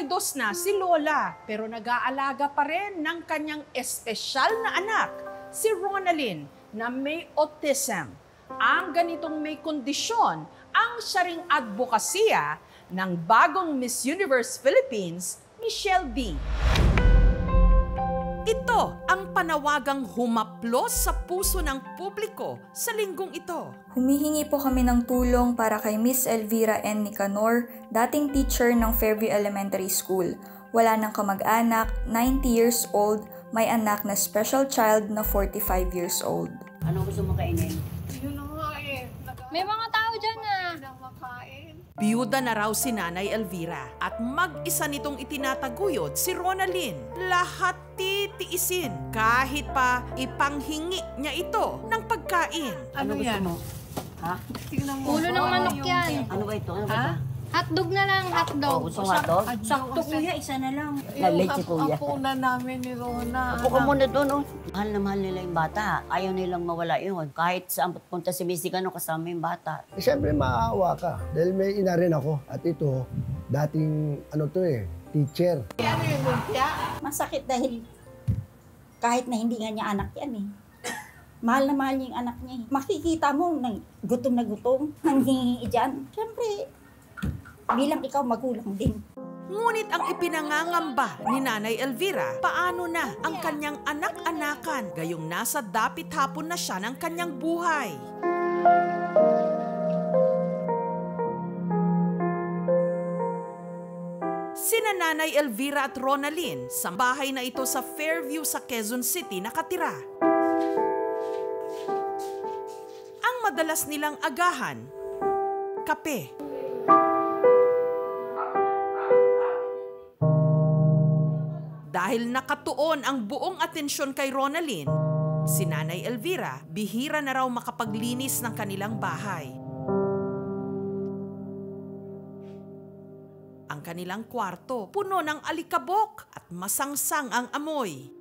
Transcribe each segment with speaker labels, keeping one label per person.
Speaker 1: 22 na si Lola, pero nag-aalaga pa rin ng kanyang espesyal na anak, si Ronalyn, na may autism. Ang ganitong may kondisyon ang siya ring advokasya ng bagong Miss Universe Philippines, Michelle B. Ito ang panawagang humaplos sa puso ng publiko sa linggong ito.
Speaker 2: Humihingi po kami ng tulong para kay Miss Elvira N. Nicanor, dating teacher ng Fairview Elementary School. Wala ng kamag-anak, 90 years old, may anak na special child na 45 years old.
Speaker 3: Ano gusto mo kainin?
Speaker 4: May mga tao dyan na.
Speaker 1: Biyuda na raw si Nanay Elvira at mag-isa nitong itinataguyod si Ronalyn. Lahat titiisin kahit pa ipanghingi niya ito ng pagkain.
Speaker 3: Ano gusto mo? Ha?
Speaker 4: Ulo ng manok yan.
Speaker 3: Ano ba ito? Ano ba ito?
Speaker 4: Hotdog na lang, hotdog.
Speaker 3: Gusto mo hotdog?
Speaker 5: Sakto kuya, isa na lang.
Speaker 3: Lalit si kuya.
Speaker 6: Apo na namin ni Rona.
Speaker 3: Upo ka muna doon. Oh. Mahal na mahal nila yung bata. Ayaw nilang mawala yun. Kahit saan punta si Missy Cano, kasama yung bata.
Speaker 7: Siyempre maaawa ka dahil may ina rin ako. At ito, dating teacher.
Speaker 6: Ano yung lumpia?
Speaker 5: Masakit dahil kahit na hindi nga niya anak yan eh. Mahal na mahal niya yung anak niya eh. Makikita mo nang gutom na gutom, nanghingi dyan. Siyempre, bilang ikaw magulang din.
Speaker 1: Ngunit ang ipinangangamba ni Nanay Elvira, paano na ang kanyang anak-anakan gayong nasa dapit hapon na siya ng kanyang buhay? Sina Nanay Elvira at Ronalyn sa bahay na ito sa Fairview sa Quezon City nakatira. Ang madalas nilang agahan, kape. Dahil nakatuon ang buong atensyon kay Ronalyn, si Nanay Elvira bihira na raw makapaglinis ng kanilang bahay. Ang kanilang kwarto puno ng alikabok at masangsang ang amoy.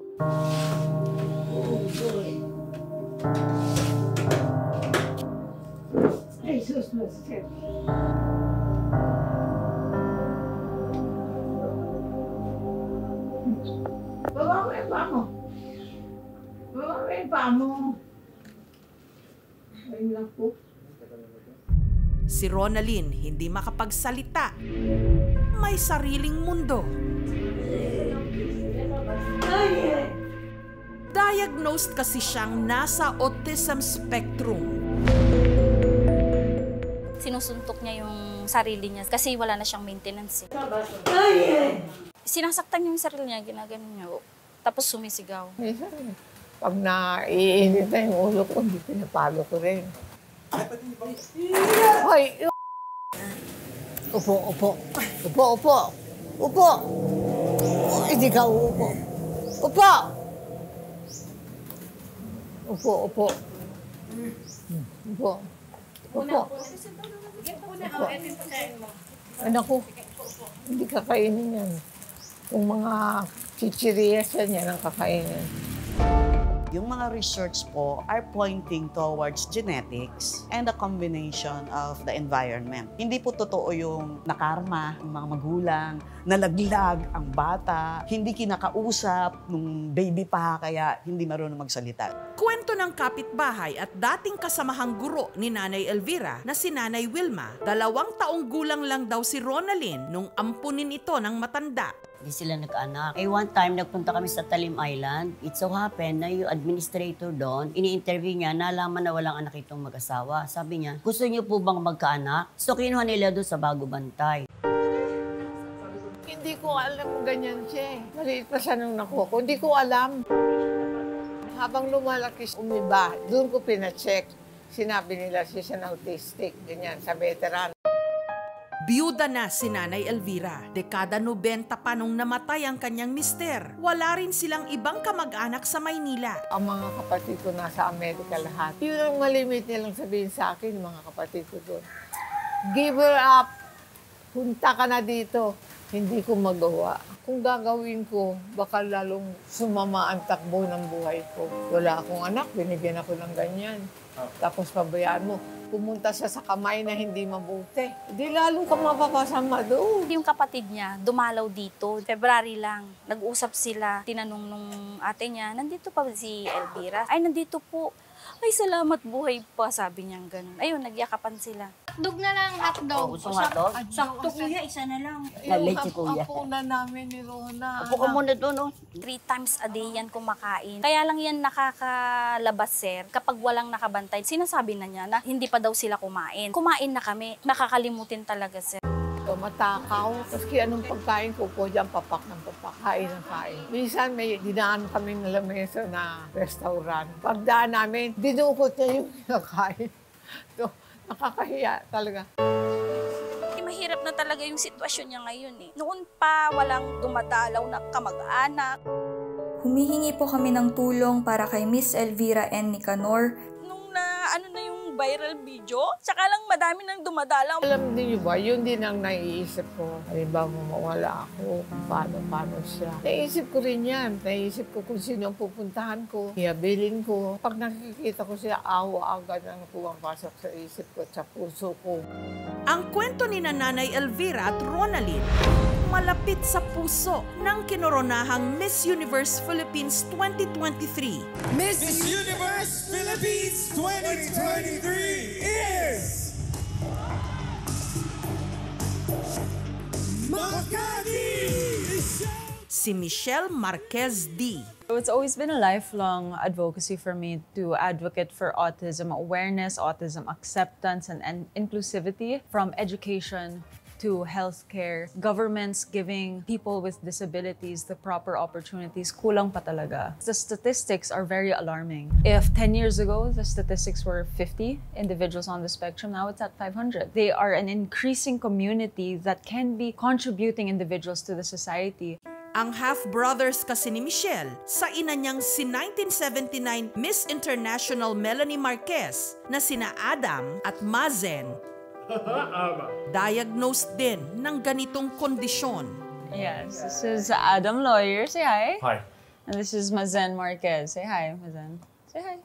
Speaker 6: Jesus, baba mo yung paa mo. Baba mo yung paa mo. Ayun lang po.
Speaker 1: Si Ronalyn hindi makapagsalita. May sariling mundo. Diagnosed kasi siyang nasa autism spectrum.
Speaker 8: Sinusuntok niya yung sarili niya kasi wala na siyang maintenance. Sinasaktan niya yung sarili niya, ginaganon niya. Tapos sumisigaw.
Speaker 6: Minsan, pag naiinit na yung ulo ko, hindi pinapalo ko rin. Hoy! Upo, upo. Upo, upo. Upo! Hindi ka uupo. Upo! Upo, upo. Upo. Upo. Anak ko, hindi kakainin yan. Kung mga chichiriyas yan ang kakainin.
Speaker 9: Yung mga research po are pointing towards genetics and a combination of the environment. Hindi po totoo yung nakarma, yung mga magulang, nalaglag ang bata, hindi kinakausap nung baby pa kaya hindi marunong magsalita.
Speaker 1: Kwento ng kapitbahay at dating kasamahang guro ni Nanay Elvira na si Nanay Wilma, 2 taong gulang lang daw si Ronalyn nung ampunin ito ng matanda.
Speaker 3: Hindi sila nagkaanak. One time, nagpunta kami sa Talim Island. It so happened na yung administrator doon, ini-interview niya, nalaman na walang anak itong mag-asawa. Sabi niya, gusto niyo po bang magkaanak? So, kinuha nila doon sa Bago Bantay.
Speaker 6: Hindi ko alam ganyan siya. Maliit pa siya nung nakuha ko. Hindi ko alam. Habang lumalaki siya, umiba. Doon ko pina-check. Sinabi nila siya na autistic. Ganyan, sa veteran.
Speaker 1: Biyuda na si Nanay Elvira. Dekada 90 pa nung namatay ang kanyang mister. Wala rin silang ibang kamag-anak sa Maynila.
Speaker 6: Ang mga kapatid ko nasa Amerika lahat. Yun ang malimit nilang sabihin sa akin, mga kapatid ko doon. Give her up. Punta ka na dito. Hindi ko magawa. Kung gagawin ko, baka lalong sumama ang takbo ng buhay ko. Wala akong anak, binigyan ako ng ganyan. Tapos pabayaan mo. pumunta siya sa kamay na hindi mabuti. Di lalo ka mapapasama doon.
Speaker 8: Yung kapatid niya, dumalaw dito. February lang, nag-usap sila. Tinanong nung ate niya, nandito pa si Elvira? Ay, nandito po. Ay, salamat buhay pa, sabi niya ganun. Ayun, nagyakapan sila.
Speaker 4: Hotdog na lang, hotdog.
Speaker 3: Gusto nga to?
Speaker 5: Sakto kuya, isa na lang.
Speaker 3: Nalit si kuya.
Speaker 6: Apo na namin ni Rona.
Speaker 3: Upo ka muna doon, oh.
Speaker 8: 3 times a day yan kumakain. Kaya lang yan nakakalabas, sir. Kapag walang nakabantay, sinasabi na niya na hindi pa daw sila kumain. Kumain na kami. Nakakalimutin talaga, sir.
Speaker 6: So, matakaw. Maski anong pagkain ko po dyan, papak ng papak, kain ng kain. Minsan may dinaan kami na lamesa na restaurant. Pagdaan namin, dinukot niya yung kinakain. So, nakakahiya talaga.
Speaker 8: Mahirap na talaga yung sitwasyon niya ngayon eh. Noon pa, walang dumadalaw na kamag-anak.
Speaker 2: Humihingi po kami ng tulong para kay Miss Elvira N. Nicanor.
Speaker 8: Nung ano na yung viral video, tsaka lang madami nang dumadalaw.
Speaker 6: Alam niyo ba, yun din ang naiisip ko. Halimbawa, mawala ako, paano siya. Naisip ko rin yan. Naisip ko kung sino ang pupuntahan ko, ihabilin ko. Pag nakikita ko siya, awa agad ang pumapasok sa isip ko at sa puso ko.
Speaker 1: Ang kwento ni Nanay Elvira at Ronalyn, malapit sa puso ng kinoronahang Miss Universe Philippines 2023.
Speaker 10: Miss Universe Philippines 2023 is Makati!
Speaker 1: Si Michelle Marquez D.
Speaker 11: It's always been a lifelong advocacy for me to advocate for autism awareness, autism acceptance, and inclusivity, from education to healthcare, governments giving people with disabilities the proper opportunities, kulang pa talaga. The statistics are very alarming. If 10 years ago, the statistics were 50 individuals on the spectrum, now it's at 500. They are an increasing community that can be contributing individuals to the society.
Speaker 1: Ang half-brothers kasi ni Michelle sa ina niyang si 1979 Miss International Melanie Marquez na sina Adam at Mazen. Diagnosed din ng ganitong kondisyon.
Speaker 11: Yes, this is Adam Lawyer. Say hi.
Speaker 12: Hi.
Speaker 11: And this is Mazen Marquez. Say hi, Mazen. Say hi.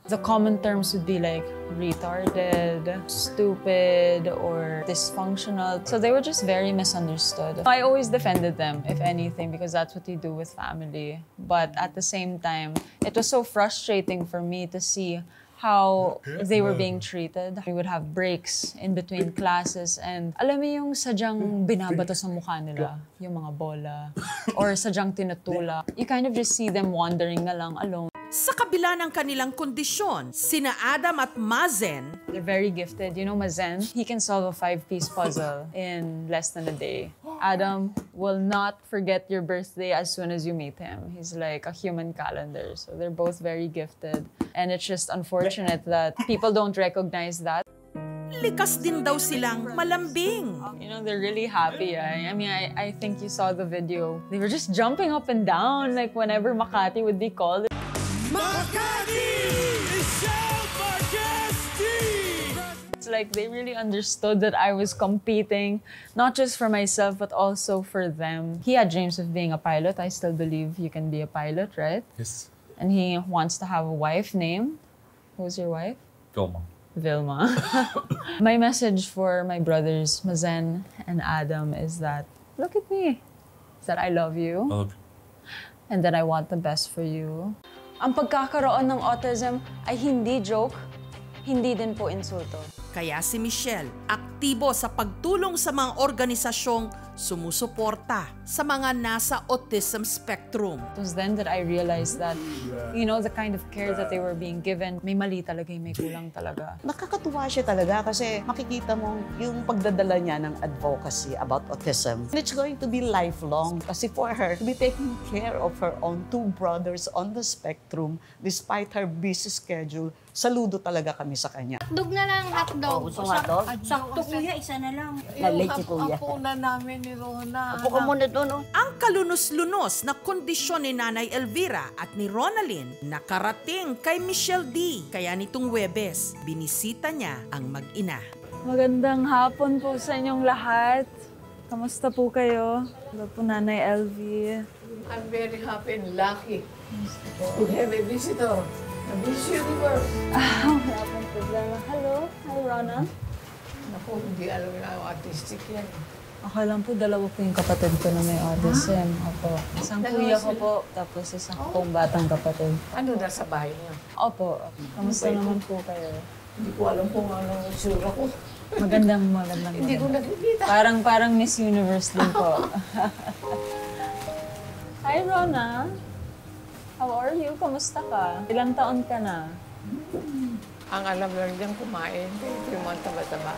Speaker 11: The common terms would be like retarded, stupid, or dysfunctional. So they were just very misunderstood. I always defended them, if anything, because that's what you do with family. But at the same time, it was so frustrating for me to see how they were being treated. We would have breaks in between classes and alam mo yung sadyang binabato sa mukha nila, yung mga bola, or sadyang tinutulak. You kind of just see them wandering na lang alone.
Speaker 1: Sa kabila ng kanilang kondisyon, sina Adam at Mazen,
Speaker 11: they're very gifted. You know Mazen? He can solve a 5-piece puzzle in less than a day. Adam will not forget your birthday as soon as you meet him. He's like a human calendar. So they're both very gifted. And it's just unfortunate that people don't recognize that.
Speaker 1: likas din daw silang malambing.
Speaker 11: You know, they're really happy. I mean, I think you saw the video. They were just jumping up and down like whenever Makati would be called.
Speaker 10: Makati!
Speaker 11: It's like they really understood that I was competing, not just for myself, but also for them. He had dreams of being a pilot. I still believe you can be a pilot, right?
Speaker 12: Yes.
Speaker 11: And he wants to have a wife named... Who's your wife?
Speaker 12: Vilma.
Speaker 11: Vilma. My message for my brothers, Mazen and Adam, is that, look at me. Is that I love you.
Speaker 12: Love you.
Speaker 11: And that I want the best for you. Ang pagkakaroon ng autism ay hindi joke, hindi din po insulto.
Speaker 1: Kaya si Michelle, aktibo sa pagtulong sa mga organisasyong sumusuporta sa mga nasa autism spectrum.
Speaker 11: It was then that I realized that, you know, the kind of care that they were being given, may mali talaga, may kulang talaga.
Speaker 9: Nakakatuwa siya talaga kasi makikita mo yung pagdadala niya ng advocacy about autism. And it's going to be lifelong kasi for her to be taking care of her own two brothers on the spectrum despite her busy schedule, saludo talaga kami sa kanya.
Speaker 4: Hotdog na lang, hotdog.
Speaker 3: Gusto nga to?
Speaker 5: Sakto kuya, isa na lang.
Speaker 3: Nalit si kuya.
Speaker 6: Apo na namin ni Rona.
Speaker 3: Apo ka muna doon, oh.
Speaker 1: Ang kalunos-lunos na kondisyon ni Nanay Elvira at ni Ronalyn nakarating kay Michelle D. Kaya nitong Huwebes, binisita niya ang mag-ina.
Speaker 11: Magandang hapon po sa inyong lahat. Kamusta po kayo? Hello po, Nanay LV.
Speaker 6: I'm very happy and lucky to have a visitor Miss Universe.
Speaker 11: Wala pong problema. Hello? Hi, Rona.
Speaker 6: Naku, hindi alam na artistic yan.
Speaker 11: Okay lang po, dalawa po yung kapatid ko na may autism. Opo. Isang
Speaker 6: Dalawa
Speaker 11: kuya ko
Speaker 6: sila?
Speaker 11: po, tapos isang pong batang kapatid.
Speaker 6: Ano nasa bahay niya?
Speaker 11: Opo. Kamusta naman po kayo?
Speaker 6: Hindi ko alam kung anong itsura ko.
Speaker 11: Magandang.
Speaker 6: Hindi ko nakikita.
Speaker 11: Parang Miss Universe din po. Hi, Rona. How are you? Kamusta ka? Ilang taon ka na?
Speaker 6: Ang alam lang dyan, kumain. Ito yung mga taba-taba.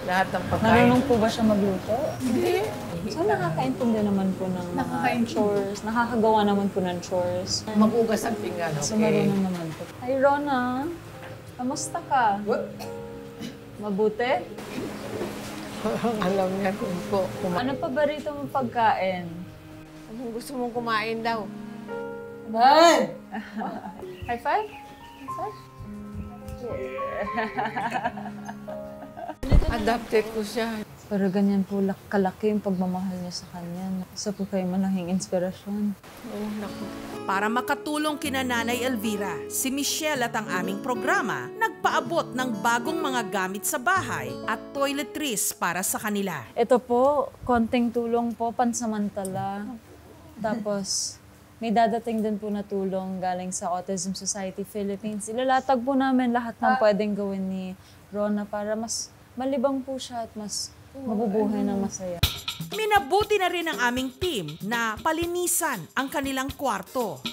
Speaker 6: Lahat ng pagkain.
Speaker 11: Marunong po ba siya magluto?
Speaker 6: Hindi.
Speaker 11: So, nakakaintindi naman po ng mga chores. Nakakagawa naman po ng chores.
Speaker 6: Magugas ang pinggan, okay?
Speaker 11: So, marunong naman po. Hi, Rona. Kamusta ka? Mabuti?
Speaker 6: Ang alam niya kung kumain.
Speaker 11: Ano pa ba rito mong pagkain?
Speaker 6: Anong gusto mong kumain daw?
Speaker 11: High five? High five?
Speaker 6: Adapted ko siya.
Speaker 11: Pero ganyan po kalaki yung pagmamahal niya sa kanya. Isa po kayo malahing inspirasyon.
Speaker 6: Oh, naku.
Speaker 1: Para makatulong kina Nanay Elvira, si Michelle at ang aming programa nagpaabot ng bagong mga gamit sa bahay at toiletries para sa kanila.
Speaker 11: Ito po, konting tulong po, pansamantala. Tapos, may dadating din po na tulong galing sa Autism Society Philippines. Ilalatag po namin lahat ng pwedeng gawin ni Rona para mas malibang po siya at mas mabubuhay ng masaya.
Speaker 1: Minabuti na rin ng aming team na palinisan ang kanilang kwarto.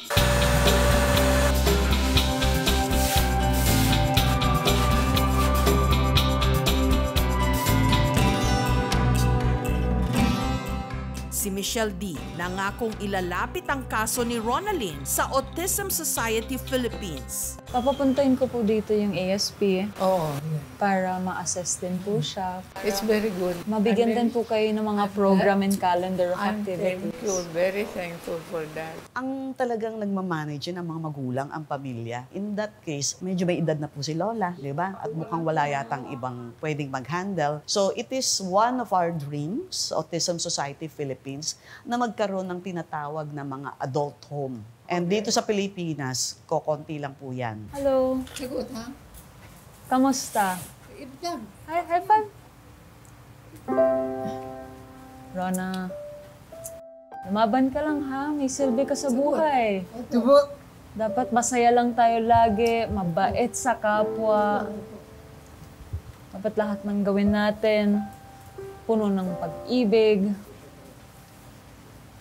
Speaker 1: Si Michelle D. nangakong ilalapit ang kaso ni Ronalyn sa Autism Society Philippines.
Speaker 11: Papapuntahin ko po dito yung ASP
Speaker 6: Oo.
Speaker 11: para ma-assess din po siya.
Speaker 6: It's very good.
Speaker 11: Mabigyan din po kayo ng mga program and calendar of
Speaker 6: I'm
Speaker 11: activities.
Speaker 6: thankful, very thankful for that.
Speaker 9: Ang talagang nagmamanage ng mga magulang ang pamilya. In that case, medyo may edad na po si Lola, di ba? At mukhang wala yatang ibang pwedeng mag-handle. So it is one of our dreams, Autism Society Philippines, na magkaroon ng tinatawag na mga adult home. And dito sa Pilipinas, kokonti lang po yan.
Speaker 11: Hello.
Speaker 6: Sagot, ha?
Speaker 11: Kamusta?
Speaker 6: Ibdan.
Speaker 11: Hi, high five. Rona, lumaban ka lang ha. May silbi ka sa buhay. Dapat masaya lang tayo lagi, mabait sa kapwa. Dapat lahat ng gawin natin, puno ng pag-ibig.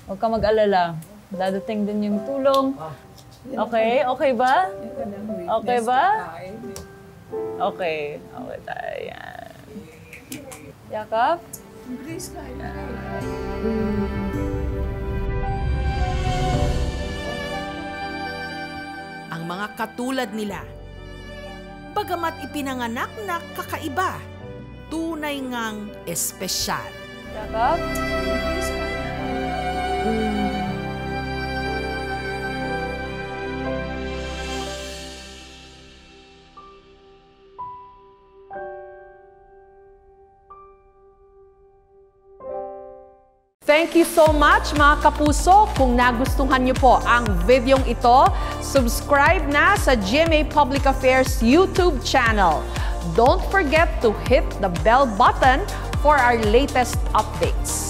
Speaker 11: Huwag ka mag-alala. Dadating din yung tulong. Okay? Okay ba? Okay ba? Okay. Okay tayo. Yan. Yakap?
Speaker 6: Please, kaya.
Speaker 1: Ang mga katulad nila, bagamat ipinanganak na kakaiba, tunay ngang espesyal.
Speaker 11: Yakap?
Speaker 1: Thank you so much mga kapuso. Kung nagustuhan niyo po ang videong ito, subscribe na sa GMA Public Affairs YouTube channel. Don't forget to hit the bell button for our latest updates.